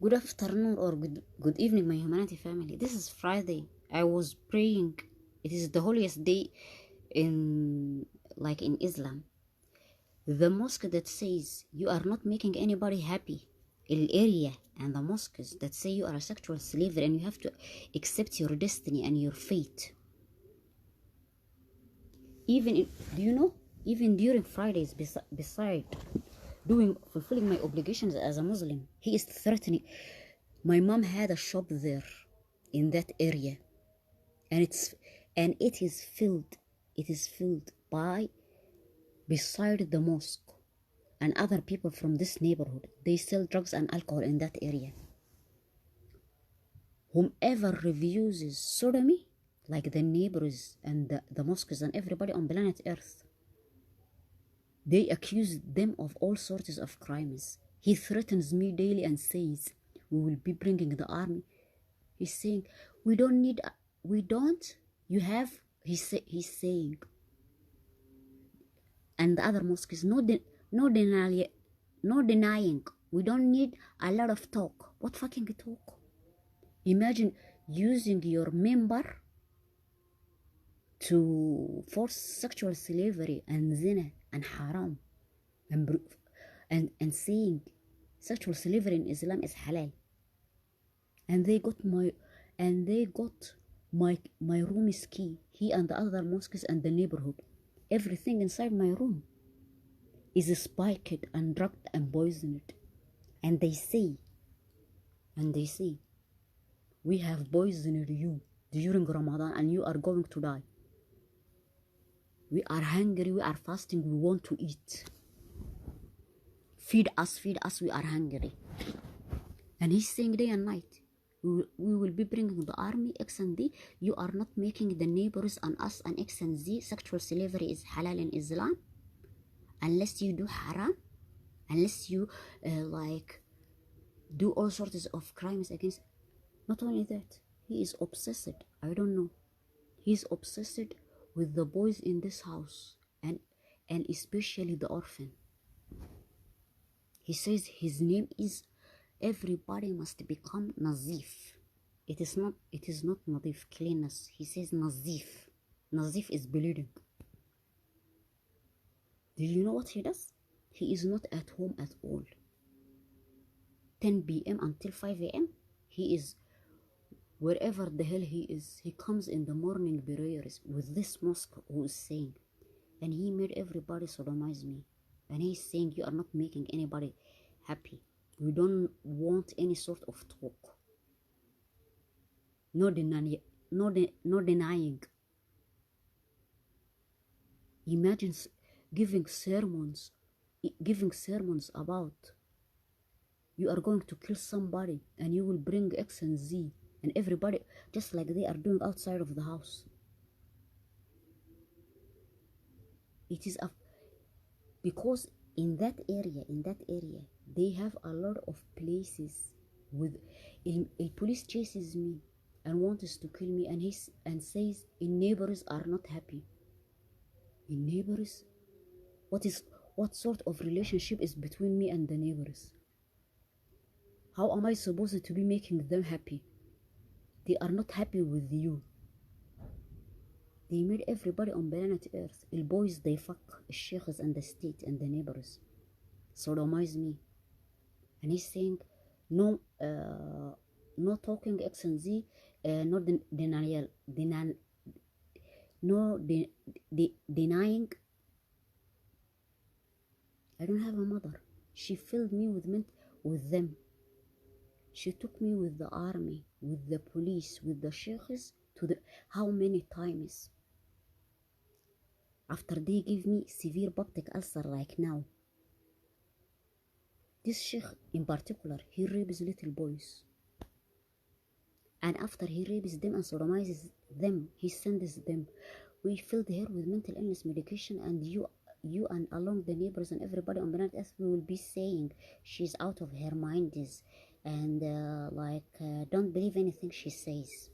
Good afternoon or good evening, my humanity family. This is Friday. I was praying. It is the holiest day in in Islam. The mosque that says you are not making anybody happy, area, and the mosques that say you are a sexual slave and you have to accept your destiny and your fate. Do you know? Even during Fridays, beside fulfilling my obligations as a Muslim, he is threatening. My mom had a shop there in that area, and it is filled by beside the mosque and other people from this neighborhood. They sell drugs and alcohol in that area. Whomever refuses sodomy, like the neighbors and the mosques and everybody on planet Earth, they accuse them of all sorts of crimes. He threatens me daily and says, we will be bringing the army. He's saying, we don't, you have, he's saying, and the other mosques, no denying, we don't need a lot of talk. What fucking talk? Imagine using your member to force sexual slavery and zina and haram and saying sexual slavery in Islam is halal. And they got my room's key. He and the other mosques and the neighborhood. Everything inside my room is spiked and drugged and poisoned. And they say, we have poisoned you during Ramadan and you are going to die. We are hungry, we are fasting, we want to eat. Feed us, we are hungry. And he's saying day and night, we will be bringing the army X and D. You are not making the neighbors and us and X and Z. Sexual slavery is halal in Islam. Unless you do haram, unless you do all sorts of crimes against. Not only that, he is obsessed. I don't know. He's obsessed with the boys in this house and especially the orphan. He says his name is, everybody must become Nazif. It is not Nadif, cleanness. He says Nazif. Nazif is bleeding. Do you know what he does? He is not at home at all. 10 p.m. until 5 a.m. he is wherever the hell he is. He comes in the morning prayers with this mosque who is saying, and he made everybody sodomize me. And he's saying, you are not making anybody happy. We don't want any sort of talk. No denying. Imagine giving sermons about you are going to kill somebody and you will bring X and Z and everybody, just like they are doing outside of the house. It is because in that area they have a lot of places with a police chases me and wants to kill me, and says in neighbors are not happy. In neighbors, what sort of relationship is between me and the neighbors? How am I supposed to be making them happy? They are not happy with you. They made everybody on planet Earth. The boys they fuck the sheikhs and the state and the neighbors. Sodomize me. And he's saying no talking X and Z, no denial, denying. I don't have a mother. She filled me with them. She took me with the army, with the police, with the sheikhs to how many times? After they give me severe peptic ulcer like now. This sheikh in particular, he rapes little boys. And after he rapes them and sodomizes them, he sends them. We filled her with mental illness medication, and you and along the neighbors and everybody on planet Earth, we will be saying she's out of her mind, and don't believe anything she says.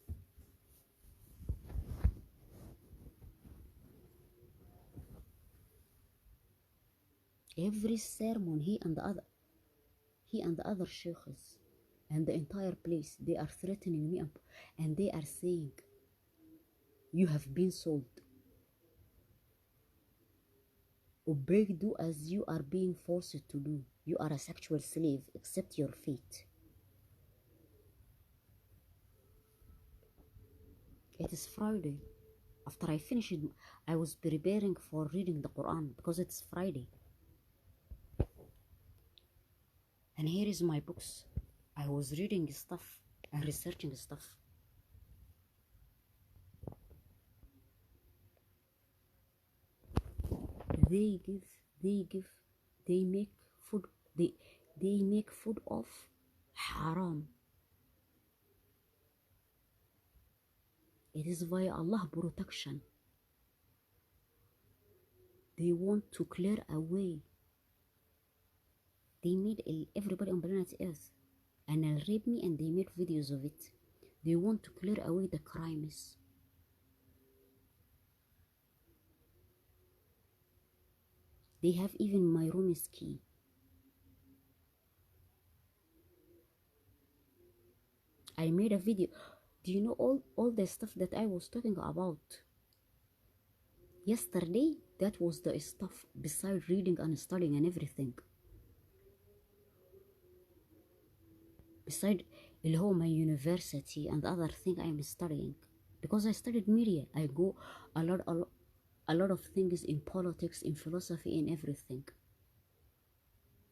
Every sermon he and the other sheikhs, and the entire place. They are threatening me, and they are saying, you have been sold. Obey, do as you are being forced to do. You are a sexual slave. Accept your fate. It is Friday. After I finished, I was preparing for reading the Quran because it's Friday. And here is my books. I was reading stuff and researching stuff. They give, they make food, they make food of haram. It is via Allah protection. They want to clear away. They made everybody on planet Earth and they'll rape me, and they make videos of it. They want to clear away the crimes. They have even my room's key. I made a video. Do you know all the stuff that I was talking about yesterday? That was the stuff besides reading and studying and everything. Beside my university and the other thing I am studying. Because I studied media. I go a lot of things in politics, in philosophy, in everything.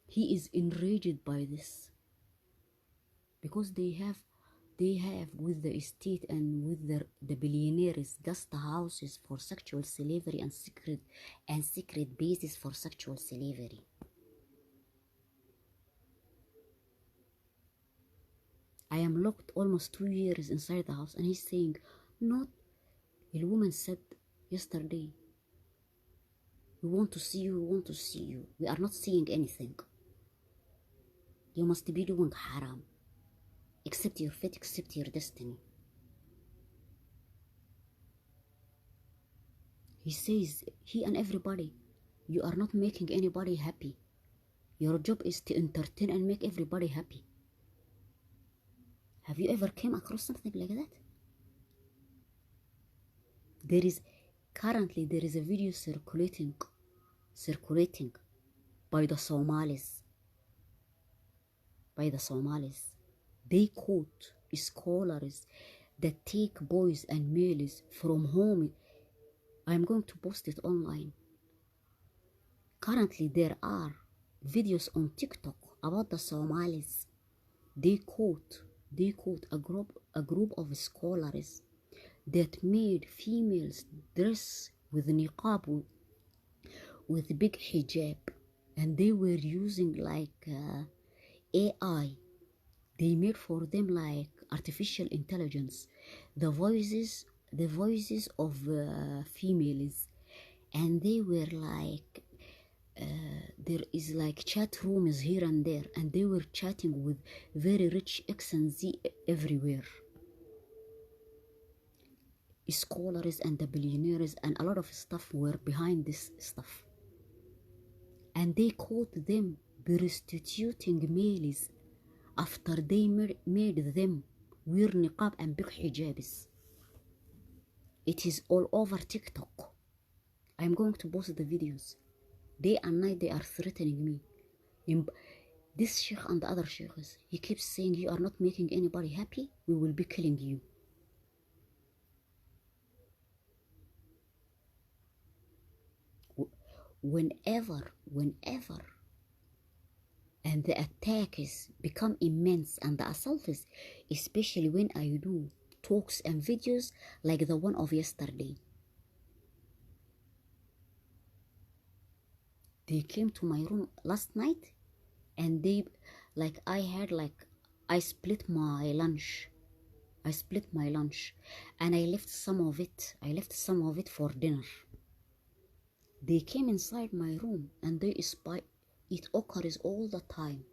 He is enraged by this. Because they have with the estate and with the billionaires guest houses for sexual slavery and secret bases for sexual slavery. I am locked almost 2 years inside the house, and he's saying, not. The woman said yesterday, we want to see you. We are not seeing anything. You must be doing haram. Accept your fate, accept your destiny. He says, he and everybody, you are not making anybody happy. Your job is to entertain and make everybody happy. Have you ever came across something like that? Currently there is a video circulating by the Somalis. They quote scholars that take boys and males from home. I'm going to post it online. Currently there are videos on TikTok about the Somalis. They quote a group of scholars that made females dress with niqab, with big hijab, and they were using like AI. They made for them like artificial intelligence, the voices of females, and they were like there is like chat rooms here and there, and they were chatting with very rich X and Z everywhere. Scholars and the billionaires and a lot of stuff were behind this stuff, and they caught them prostituting males after they made them wear niqab and big hijabs. It is all over TikTok. I'm going to post the videos. Day and night they are threatening me. This sheikh and the other sheikhs, he keeps saying, you are not making anybody happy, we will be killing you. Whenever and the attacks become immense, and the assaults, especially when I do talks and videos like the one of yesterday. They came to my room last night, and they I split my lunch. And I left some of it for dinner. They came inside my room and they spy. It occurs all the time.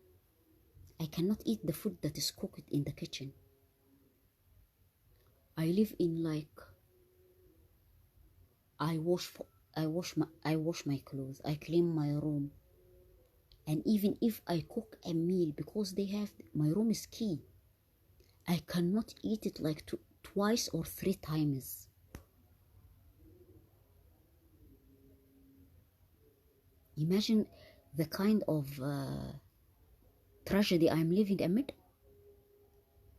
I cannot eat the food that is cooked in the kitchen. I live in like I wash my clothes, I clean my room. And even if I cook a meal, because they have my room is key, I cannot eat it like twice or 3 times. Imagine the kind of tragedy I'm living amid.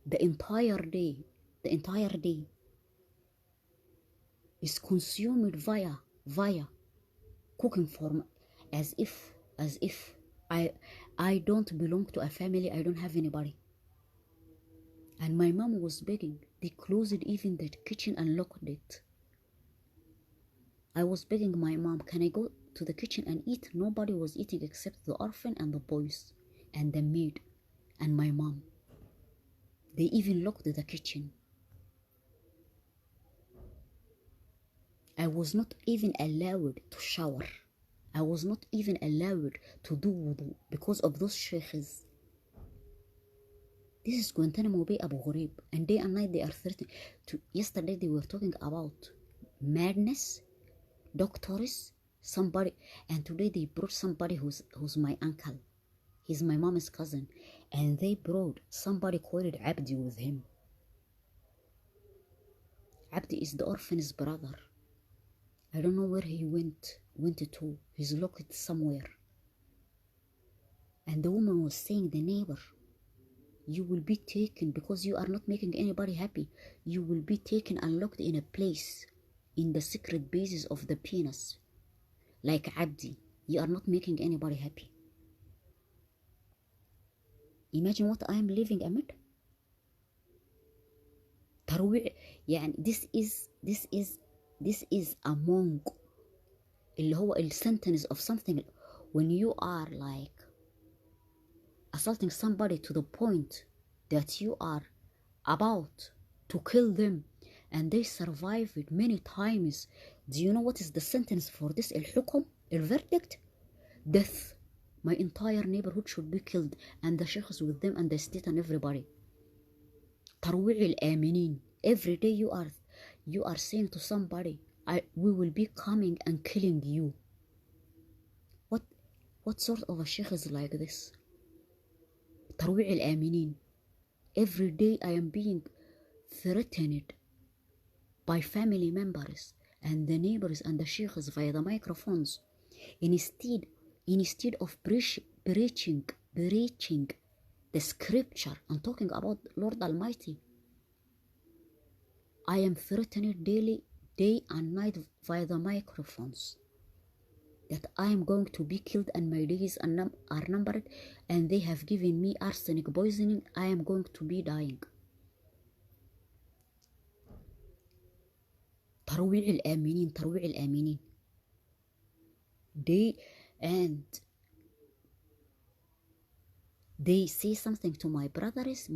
The entire day is consumed via cooking for as if I don't belong to a family. I don't have anybody. And my mom was begging. They closed even the kitchen and locked it. I was begging my mom, can I go to the kitchen and eat? Nobody was eating except the orphan and the boys and the maid and my mom. They even locked the kitchen. I was not even allowed to shower. I was not even allowed to do wudu because of those sheikhs. This is Guantanamo Bay, Abu Ghraib, and day and night they are threatening. Yesterday they were talking about madness, doctors, somebody, and today they brought somebody who's my uncle. He's my mom's cousin, and they brought somebody called Abdi with him. Abdi is the orphan's brother. I don't know where he went to. He's locked somewhere. And the woman was saying, the neighbor, you will be taken because you are not making anybody happy. You will be taken and locked in a place in the secret bases of the penis. Like Abdi, you are not making anybody happy. Imagine what I am living amid. ترويع يعني this is among اللي هو sentence of something when you are like assaulting somebody to the point that you are about to kill them and they survive it many times. Do you know what is the sentence for this? الحكم, verdict, death. My entire neighborhood should be killed and the sheikhs with them and the state and everybody. ترويع الآمنين. Every day you are saying to somebody, we will be coming and killing you. What sort of a sheikh is like this? ترويع الآمنين. Every day I am being threatened by family members and the neighbors and the sheikhs via the microphones. Instead of preaching the scripture and talking about Lord Almighty, I am threatened daily, day and night via the microphones that I am going to be killed and my days are numbered and they have given me arsenic poisoning. I am going to be dying. ترويع الآمنين. They say something to my brothers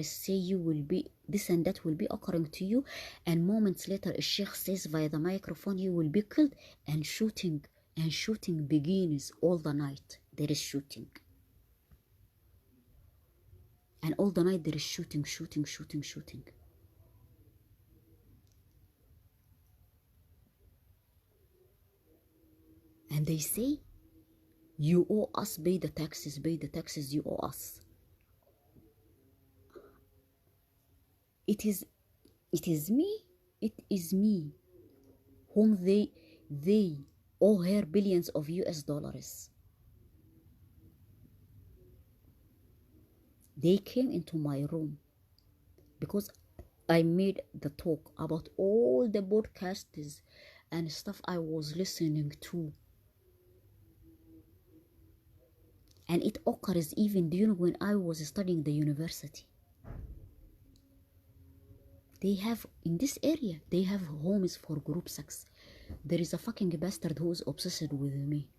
say you will be, this and that will be occurring to you, and moments later a sheikh says via the microphone you will be killed, and shooting begins all the night. There is shooting, and all the night there is shooting. And they say, you owe us, pay the taxes, you owe us. It is me whom they owe her billions of US dollars. They came into my room because I made the talk about all the podcasts and stuff I was listening to. And it occurs even during when I was studying the university. They have, in this area, they have homes for group sex. There is a fucking bastard who is obsessed with me.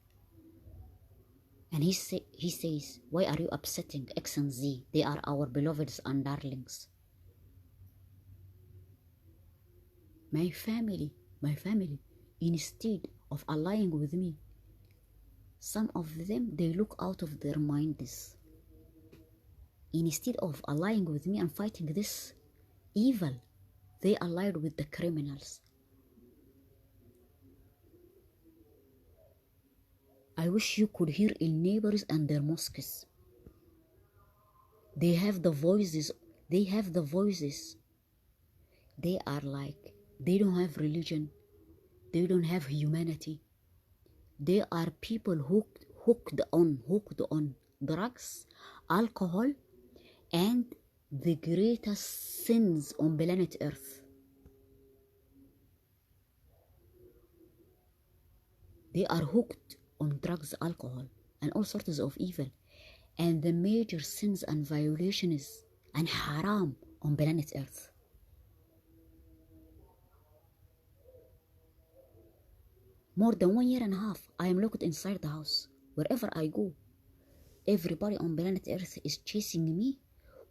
And he says, why are you upsetting X and Z? They are our beloveds and darlings. My family, instead of allying with me, some of them, they look out of their minds. Instead of allying with me and fighting this evil, they allied with the criminals. I wish you could hear in neighbors and their mosques. They have the voices They have the voices. They are like, they don't have religion. They don't have humanity. They are people hooked on drugs, alcohol, and the greatest sins on planet Earth. They are hooked on drugs, alcohol, and all sorts of evil. And the major sins and violations and haram on planet Earth. More than 1 year and a half, I am locked inside the house. Wherever I go, everybody on planet Earth is chasing me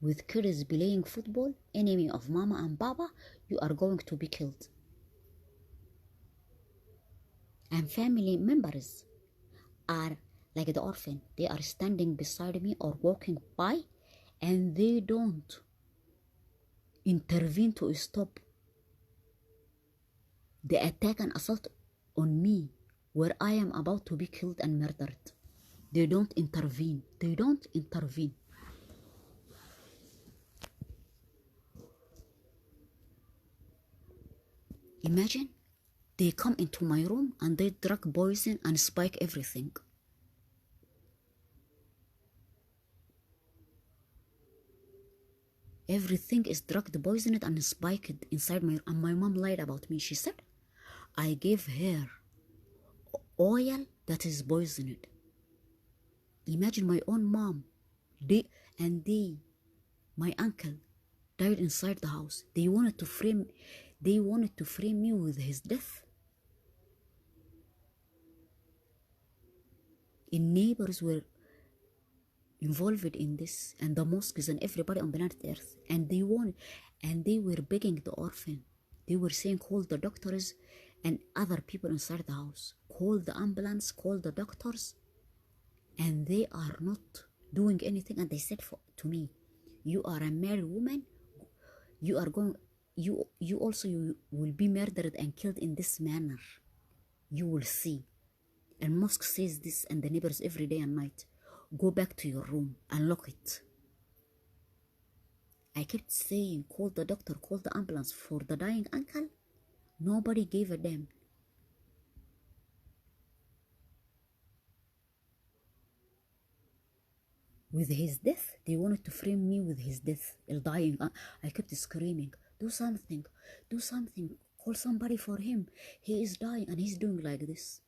with kids playing football, enemy of mama and papa, you are going to be killed. And family members are like the orphan. They are standing beside me or walking by, and they don't intervene to stop the attack and assault on me where I am about to be killed and murdered. They don't intervene. They don't intervene. Imagine they come into my room and they drug poison and spike everything. Everything is drugged, poisoned, and spiked inside my room. And my mom lied about me. She said, I gave her oil that is poisoned. Imagine my own mom. My uncle died inside the house. They wanted to frame me with his death. And neighbors were involved in this, and the mosques and everybody on planet Earth, and they were begging the orphan. They were saying, call the doctors and other people inside the house, call the ambulance, call the doctors, and they are not doing anything. And they said to me, you are a married woman, you will be murdered and killed in this manner. You will see. And mosque says this, and the neighbors every day and night, go back to your room and lock it. I kept saying, call the doctor, call the ambulance for the dying uncle. Nobody gave a damn. With his death, they wanted to frame me with his death, dying. I kept screaming, do something, call somebody for him. He is dying and he's doing like this.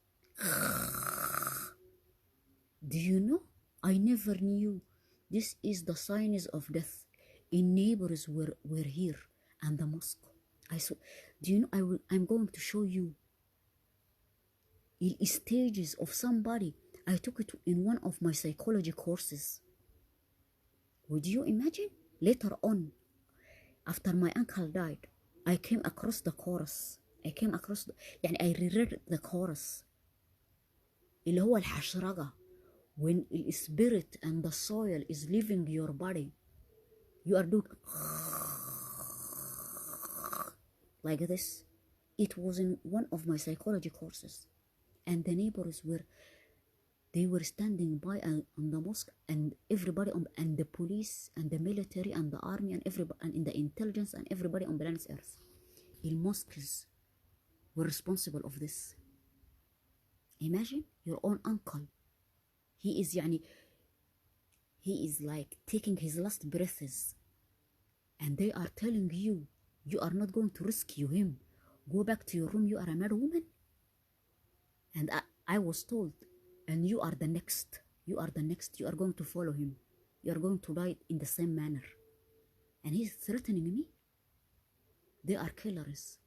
Do you know? I never knew this is the signs of death. In neighbors were here and the mosque. Do you know, I'm going to show you stages of somebody. I took it in one of my psychology courses. Would you imagine? Later on, after my uncle died, I came across the chorus. I reread the chorus. اللي هو الحشرجة. When the spirit and the soil is leaving your body, you are doing like this. It was in one of my psychology courses, and the neighbors were standing by on the mosque, and everybody and the police and the military and the army and everybody and in the intelligence and everybody on planet Earth. The mosques were responsible of this. Imagine your own uncle. He is like taking his last breaths, and they are telling you, you are not going to rescue him. Go back to your room. You are a married woman. And I was told, and you are the next. You are the next. You are going to follow him. You are going to die in the same manner. And he's threatening me. They are killers.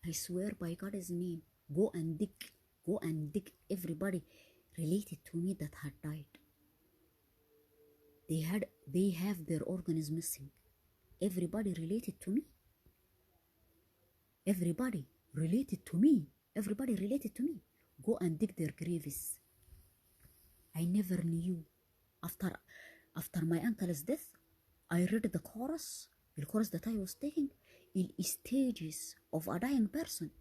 I swear by God's name, go and dig everybody related to me that had died. They have their organs missing. Everybody related to me. Everybody related to me. Go and dig their graves. I never knew. After my uncle's death, I read the chorus that I was taking, in stages of a dying person.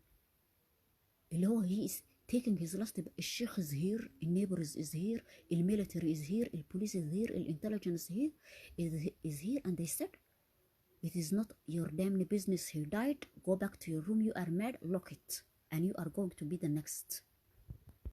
He taking his last. الشيخ is here, the neighbors is here, the military is here, the police is here, the intelligence here is here, and they said, it is not your damn business. He died. Go back to your room. You are mad. Lock it, and you are going to be the next.